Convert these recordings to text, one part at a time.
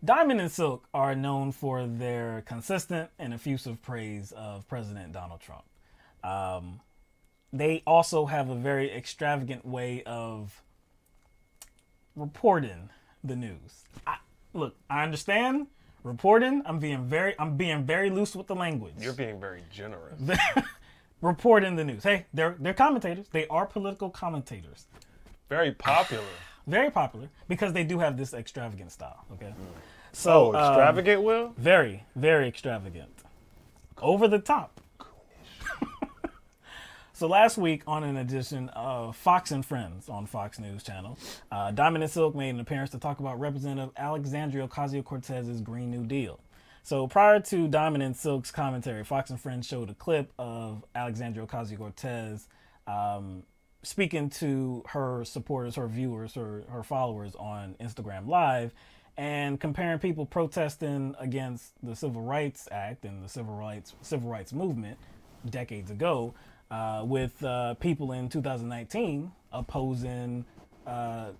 Diamond and Silk are known for their consistent and effusive praise of President Donald Trump. They also have a very extravagant way of reporting the news. Look, I understand reporting. I'm being very loose with the language. You're being very generous. Reporting the news. Hey, they're commentators. They are political commentators. Very popular. Very popular because they do have this extravagant style. Okay. So extravagant, Will? Very, very extravagant. Over the top. So last week on an edition of Fox and Friends on Fox News Channel, Diamond and Silk made an appearance to talk about Representative Alexandria Ocasio-Cortez's Green New Deal. So prior to Diamond and Silk's commentary, Fox and Friends showed a clip of Alexandria Ocasio-Cortez speaking to her supporters, her viewers, her followers on Instagram Live, and comparing people protesting against the Civil Rights Act and the Civil Rights movement decades ago with people in 2019 opposing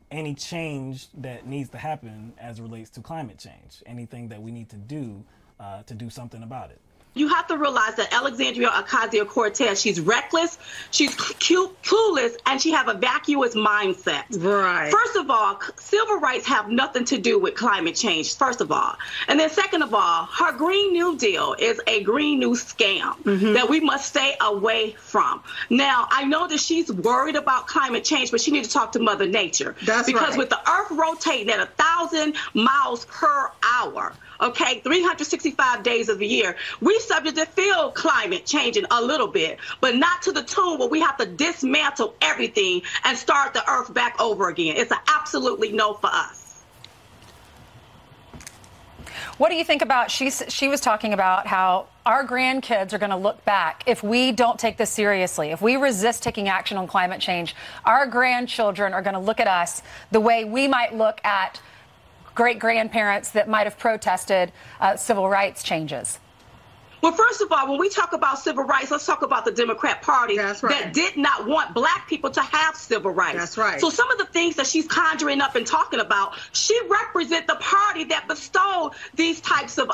any change that needs to happen as it relates to climate change, anything that we need to do something about it. You have to realize that Alexandria Ocasio-Cortez, she's reckless, she's clueless, and she have a vacuous mindset. Right. First of all, civil rights have nothing to do with climate change, first of all. And then second of all, her Green New Deal is a Green New scam that we must stay away from. Now, I know that she's worried about climate change, but she needs to talk to Mother Nature. That's because right. with the earth rotating at 1,000 miles per hour, okay, 365 days of the year, we subject to feel climate changing a little bit, but not to the tune where we have to dismantle everything and start the earth back over again. It's an absolutely no for us. What do you think about, she was talking about how our grandkids are going to look back if we don't take this seriously. If we resist taking action on climate change, our grandchildren are going to look at us the way we might look at great-grandparents that might have protested civil rights changes. Well, first of all, when we talk about civil rights, let's talk about the Democrat Party that did not want black people to have civil rights. That's right. So some of the things that she's conjuring up and talking about, she represents the party that bestowed these types of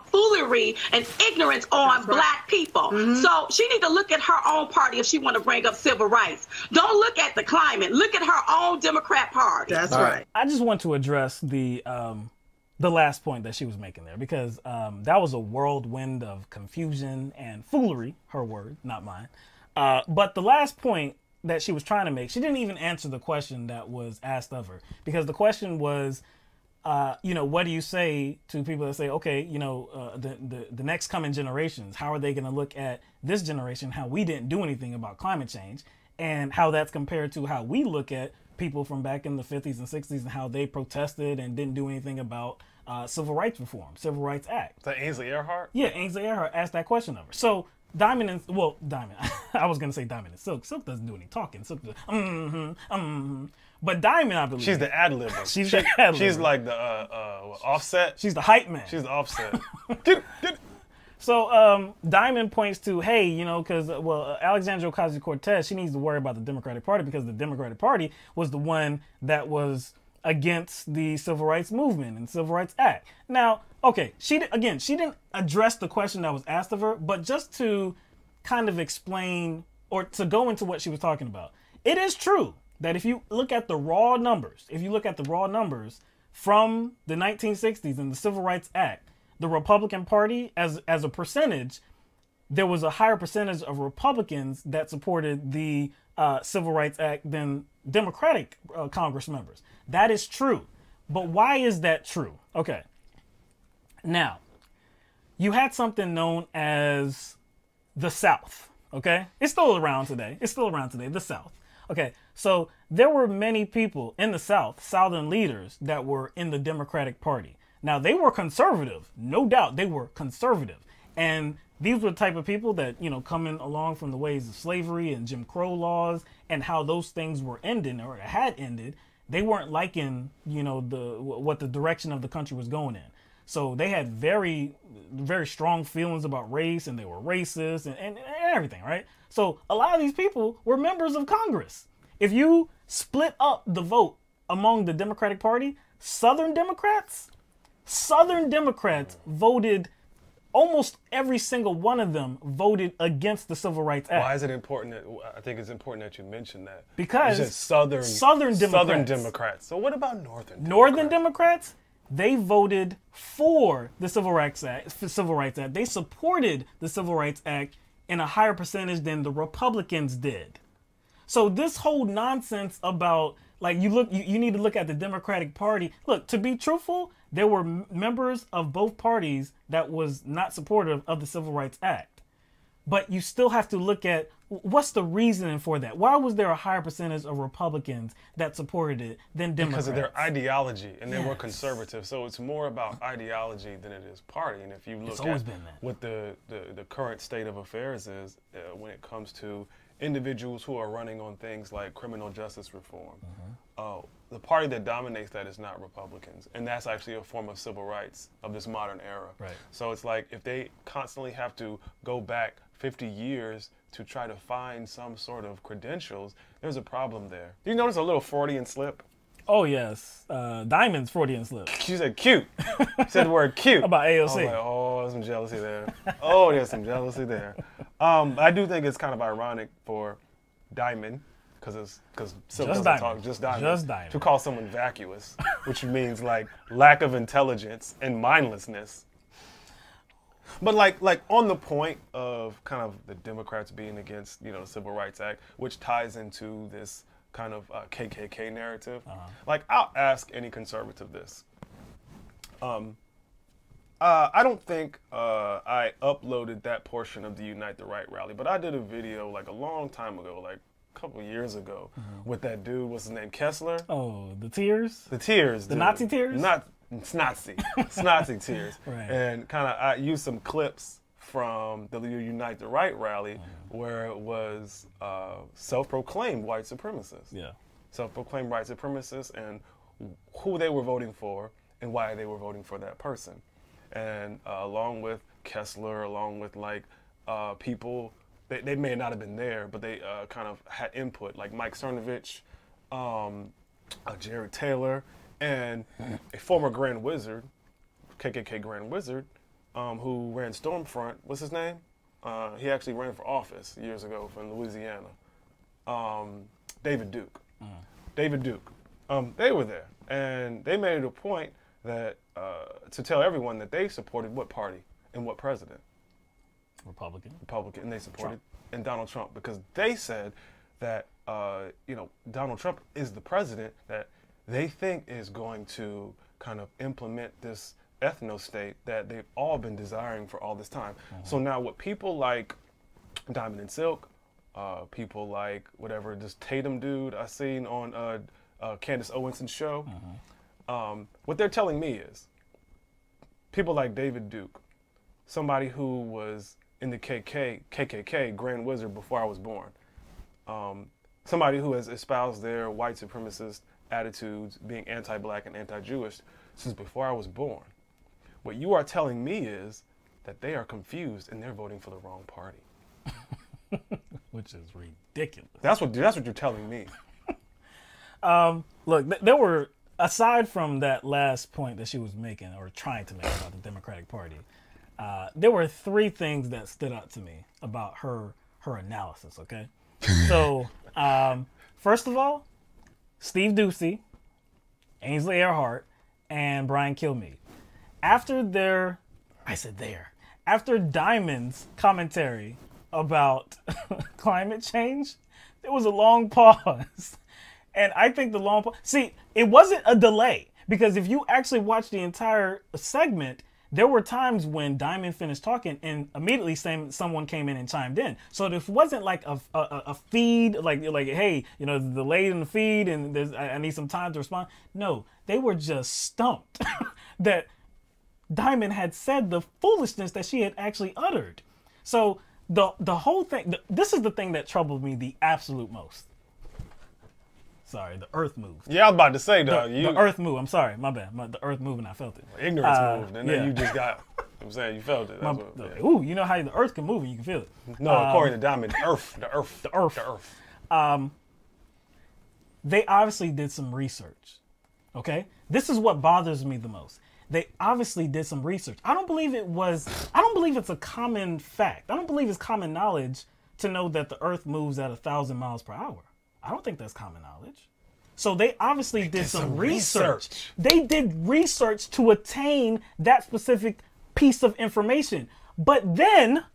foolery and ignorance on black people. So she needs to look at her own party if she want to bring up civil rights. Don't look at the climate. Look at her own Democrat Party. That's right. I just want to address the last point that she was making there, because that was a whirlwind of confusion and foolery, her word, not mine. But the last point that she was trying to make, she didn't even answer the question that was asked of her, because the question was, what do you say to people that say, okay, the next coming generations, how are they going to look at this generation, how we didn't do anything about climate change, and how that's compared to how we look at people from back in the 50s and 60s and how they protested and didn't do anything about civil rights reform, Civil Rights Act. Is that Ainsley Earhardt? Yeah, Ainsley Earhardt asked that question of her. So Diamond, I was going to say Diamond and Silk. Silk doesn't do any talking. Silk does, But Diamond, I believe. She's the ad-libber. She's the ad-libber. She's like the Offset. She's the hype man. She's the Offset. Get. So Diamond points to, hey, because, Alexandria Ocasio-Cortez, she needs to worry about the Democratic Party because the Democratic Party was the one that was against the Civil Rights Movement and Civil Rights Act. Now, okay, she didn't address the question that was asked of her, but just to kind of explain or to go into what she was talking about, it is true that if you look at the raw numbers, from the 1960s and the Civil Rights Act, the Republican Party, as a percentage, there was a higher percentage of Republicans that supported the Civil Rights Act than Democratic Congress members. That is true. But why is that true? Okay. Now, you had something known as the South. Okay? It's still around today. The South. Okay. So there were many people in the South, Southern leaders, that were in the Democratic Party. Now, they were conservative. No doubt they were conservative. And these were the type of people that, coming along from the ways of slavery and Jim Crow laws and how those things were ending or had ended, they weren't liking, what the direction of the country was going in. So they had very, very strong feelings about race, and they were racist and everything, right? So a lot of these people were members of Congress. If you split up the vote among the Democratic Party, Southern Democrats Southern Democrats voted, almost every single one of them voted against the Civil Rights Act. Why is it important? I think it's important that you mention that. Because you said Southern Democrats. So what about Northern Democrats? They voted for the Civil Rights Act. They supported the Civil Rights Act in a higher percentage than the Republicans did. So this whole nonsense about, like, you need to look at the Democratic Party. Look, to be truthful, there were members of both parties that was not supportive of the Civil Rights Act. But you still have to look at what's the reasoning for that. Why was there a higher percentage of Republicans that supported it than Democrats? Because of their ideology, and they were conservative. So it's more about ideology than it is party. And if you look at what the current state of affairs is when it comes to individuals who are running on things like criminal justice reform, the party that dominates that is not Republicans. And that's actually a form of civil rights of this modern era. Right. So it's like if they constantly have to go back 50 years to try to find some sort of credentials, there's a problem there. Do you notice a little Freudian slip? Oh, yes. Diamond's Freudian slip. She said cute. She said the word cute. About AOC. I was like, oh, there's some jealousy there. Oh, there's some jealousy there. I do think it's kind of ironic for Diamond, because Silk doesn't talk, just Diamond, to call someone vacuous, which means like lack of intelligence and mindlessness. But like on the point of kind of the Democrats being against, the Civil Rights Act, which ties into this kind of KKK narrative. Like, I'll ask any conservative this. I don't think I uploaded that portion of the Unite the Right rally, but I did a video like a long time ago, like a couple of years ago, with that dude, what's his name, Kessler? Oh, the tears? The tears, The Nazi tears? Nazi tears. Right. And kind of I used some clips from the Unite the Right rally where it was self-proclaimed white supremacists. Yeah. Self-proclaimed white supremacists and who they were voting for and why they were voting for that person. And along with Kessler, along with like people, they may not have been there, but they kind of had input, like Mike Cernovich, Jared Taylor, and a former Grand Wizard, KKK Grand Wizard, who ran Stormfront. What's his name? He actually ran for office years ago from Louisiana. David Duke. David Duke. They were there, and they made it a point that to tell everyone that they supported what party and what president? Republican, and they supported Donald Trump, because they said that Donald Trump is the president that they think is going to kind of implement this ethno-state that they've all been desiring for all this time. So now what people like Diamond and Silk, people like whatever, this Tatum dude I seen on Candace Owens's show, what they're telling me is people like David Duke, somebody who was in the KKK, Grand Wizard, before I was born, somebody who has espoused their white supremacist attitudes, being anti-black and anti-Jewish since before I was born. What you are telling me is that they are confused and they're voting for the wrong party. Which is ridiculous. That's what you're telling me. Look, there were, aside from that last point that she was making or trying to make about the Democratic Party, there were three things that stood out to me about her analysis, okay? So, first of all, Steve Doocy, Ainsley Earhart, and Brian Kilmeade. After Diamond's commentary about climate change, there was a long pause. And I think the long pause, see, it wasn't a delay, because if you actually watch the entire segment, there were times when Diamond finished talking and immediately someone came in and chimed in. So this wasn't like a feed, like hey, delayed in the feed and I need some time to respond. No, they were just stumped that Diamond had said the foolishness that she had actually uttered. So the whole thing, this is the thing that troubled me the absolute most. Sorry, the earth moved. Yeah, I was about to say, dog. The earth moved. I'm sorry, my bad. The earth moved and I felt it. Ignorance moved, and then you just got, I'm saying, you felt it. Ooh, you know how the earth can move and you can feel it. No, according to Diamond, the earth. They obviously did some research, okay? This is what bothers me the most. they obviously did some research. I don't believe it's a common fact. I don't believe it's common knowledge to know that the Earth moves at 1,000 miles per hour. I don't think that's common knowledge. So they obviously did some research. They did research to attain that specific piece of information. But then,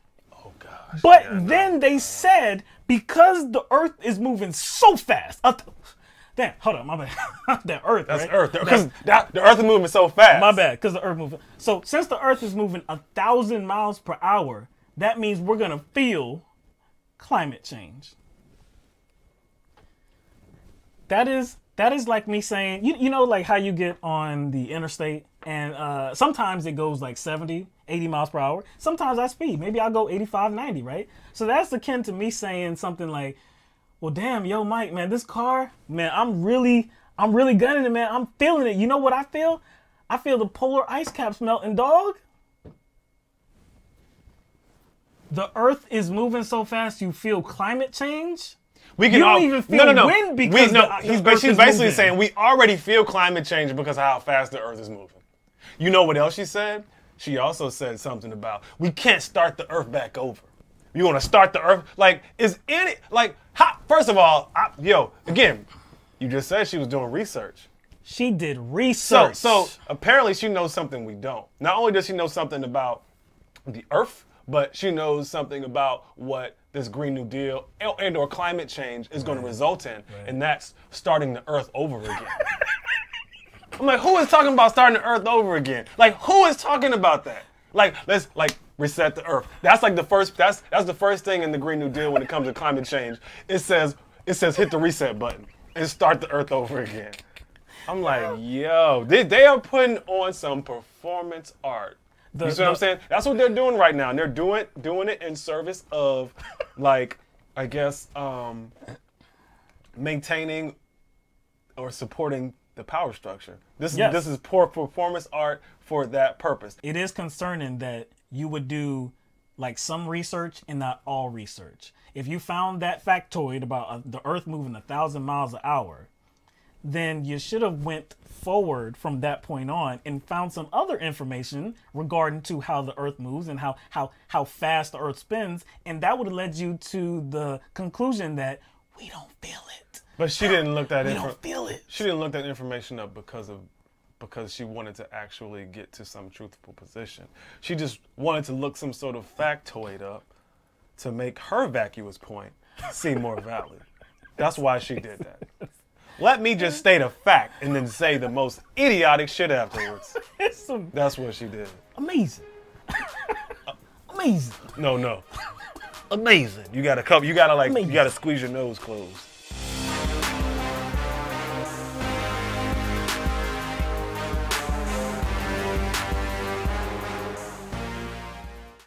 then they said, because the Earth is moving so fast. Damn, hold on, my bad. That Earth, That's right? Earth. Because the Earth is moving so fast. My bad, because the Earth moving. So since the Earth is moving 1,000 miles per hour, that means we're gonna feel climate change. That is like me saying, you know, like how you get on the interstate and sometimes it goes like 70, 80 miles per hour. Sometimes I speed. Maybe I'll go 85, 90, right? So that's akin to me saying something like, well, damn, yo, Mike, man, this car, man, I'm really gunning it, man. I'm feeling it. You know what I feel? I feel the polar ice caps melting, dog. The Earth is moving so fast, you feel climate change? We can you don't even feel wind because she's basically saying we already feel climate change because of how fast the Earth is moving. You know what else she said? She also said something about we can't start the Earth back over. You want to start the Earth? Like, first of all, again, you just said she was doing research. She did research. So apparently she knows something we don't. Not only does she know something about the Earth, but she knows something about what this Green New Deal and or climate change is going to result in, and that's starting the Earth over again. I'm like, who is talking about starting the Earth over again? Like, who is talking about that? Like, let's reset the Earth. That's like the first. That's the first thing in the Green New Deal when it comes to climate change. It says hit the reset button and start the Earth over again. I'm like, yo, they are putting on some performance art. You see what I'm saying? That's what they're doing right now. And they're doing it in service of, like, I guess, maintaining or supporting the power structure. This is poor performance art for that purpose. It is concerning that you would do like some research and not all research. If you found that factoid about the Earth moving 1,000 miles an hour, then you should have went forward from that point on and found some other information regarding to how the Earth moves and how fast the Earth spins, and that would have led you to the conclusion that we don't feel it. But she didn't look that. We don't feel it. She didn't look that information up because she wanted to actually get to some truthful position. She just wanted to look some sort of factoid up to make her vacuous point seem more valid. That's why she did that. Let me just state a fact and then say the most idiotic shit afterwards. That's what she did. Amazing. Amazing. No. Amazing. You gotta squeeze your nose closed.